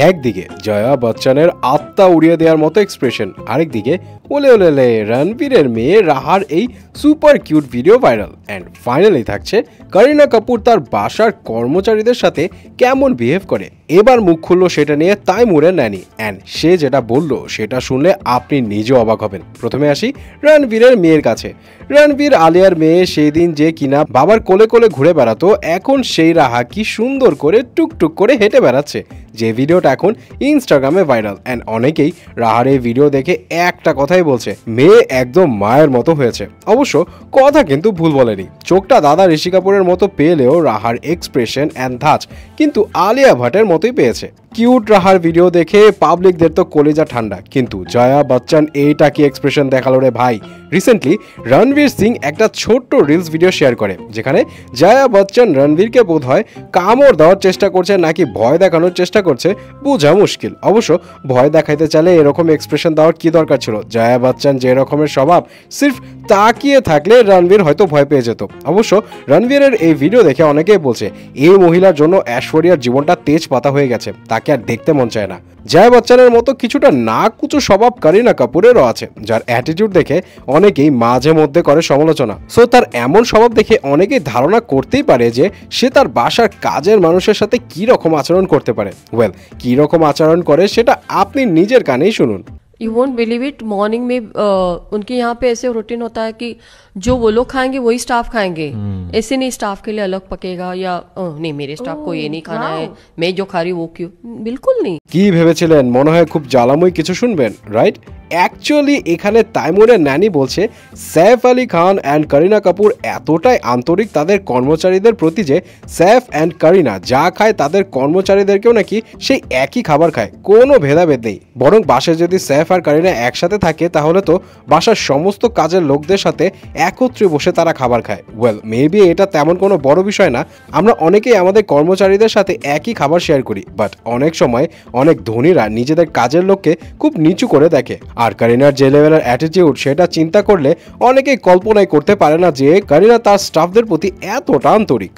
একদিকে জয়া বচ্চনের আত্মা উড়িয়ে দেওয়ার মতো এক্সপ্রেশন, আরেকদিকে ওলে ওলে লে রণবীরের মেয়ে রাহার এই super cute video viral. And finally থাকছে করিনা কাপুর তার বাসার কর্মচারীদের সাথে কেমন বিহেভ করে। এবার মুখ খুললো সেটা নিয়ে তাইমুরের ন্যানি, অ্যান্ড সে যেটা বলল সেটা শুনলে আপনি নিজেও অবাক হবেন। প্রথমে আসি রণবীরের মেয়ের কাছে। রণবীর আলিয়ার মেয়ে সেই দিন যে কিনা বাবার কোলে কোলে ঘুরে বেড়াতো, এখন সেই রাহা কি সুন্দর করে টুকটুক করে হেঁটে বেড়াচ্ছে, যে ভিডিওটা এখন ইনস্টাগ্রামে ভাইরাল। অ্যান্ড অনেকেই রাহার এই ভিডিও দেখে একটা কথাই বলছে, মেয়ে একদম মায়ের মতো হয়েছে। অবশ্য কথা কিন্তু ভুল বলেনি, চোখটা দাদা ঋষি কাপুরের মতো পেলেও রাহার এক্সপ্রেশন অ্যান্ড ধাঁচ কিন্তু আলিয়া ভাটের মতোই পেয়েছে। কিউট রাহার ভিডিও দেখে পাবলিকদের তো কলিজা ঠান্ডা, কিন্তু জয়া বচ্চন এইটা কি এক্সপ্রেশন দেখালো রে ভাই। রিসেন্টলি রণবীর সিং একটা ছোট্ট রিলস ভিডিও শেয়ার করে, যেখানে জয়া বচ্চন রণবীরকে বোধ হয় কামড় দেওয়ার চেষ্টা করছে নাকি ভয় দেখানোর চেষ্টা করছে বোঝা মুশকিল। অবশ্য ভয় দেখাইতে চাইলে এরকম এক্সপ্রেশন দেওয়ার কি দরকার ছিল? জয়া বচ্চন যে রকমের স্বভাব, সির্ফ তাকিয়ে থাকলে রণবীর হয়তো ভয় পেয়ে যেত। অবশ্য রণবীরের এই ভিডিও দেখে অনেকেই বলছে এই মহিলার জন্য ঐশ্বরিয়ার জীবনটা তেজ পাতা হয়ে গেছে, তাকে আর দেখতে মন চায় না। জয়া বচ্চনের মতো কিছুটা না কুচু স্বভাব করিনা কাপুরেরও আছে, যার অ্যাটিটিউড দেখে অনেকেই মাঝে মধ্যে করে সমালোচনা। সো তার এমন স্বভাব দেখে অনেকেই ধারণা করতেই পারে যে সে তার বাসার কাজের মানুষের সাথে কি রকম আচরণ করতে পারে। ওয়েল, কি রকম আচরণ করে সেটা আপনি নিজের কানেই শুনুন। You won't believe it, morning में उनके यहाँ पे ऐसे रूटीन होता है कि जो वो लोग खाएंगे वही स्टाफ खाएंगे। ऐसे नहीं स्टाफ के लिए अलग पकेगा या नहीं मेरे स्टाफ को ये नहीं खाना है, मैं जो खा रही हूँ वो क्यों, बिल्कुल नहीं। কি ভেবেছিলেন মনে হয় খুব জ্বালাময় কিছু শুনবেন, রাইট? অ্যাকচুয়ালি এখানে তাইমুরের ন্যানি বলছে সৈফ আলী খান অ্যান্ড করিনা কাপুর এতটাই আন্তরিক তাদের কর্মচারীদের প্রতি যে সৈফ অ্যান্ড করিনা যা খায় তাদের কর্মচারীদেরকেও নাকি সেই একই খাবার খায়, কোনো ভেদাভেদ নেই। বরং বাসায় যদি সৈফ আর করিনা একসাথে থাকে তাহলে তো বাসার সমস্ত কাজের লোকদের সাথে একত্রে বসে তারা খাবার খায়। ওয়েল, মেবি এটা তেমন কোনো বড় বিষয় না, আমরা অনেকেই আমাদের কর্মচারীদের সাথে একই খাবার শেয়ার করি, বাট অনেক সময় অনেক ধনীরা নিজেদের কাজের লোককে খুব নিচু করে দেখে। আর করিনার যে লেভেলের অ্যাটিটিউড সেটা চিন্তা করলে অনেকেই কল্পনাই করতে পারে না যে করিনা তার স্টাফদের প্রতি এতটা আন্তরিক।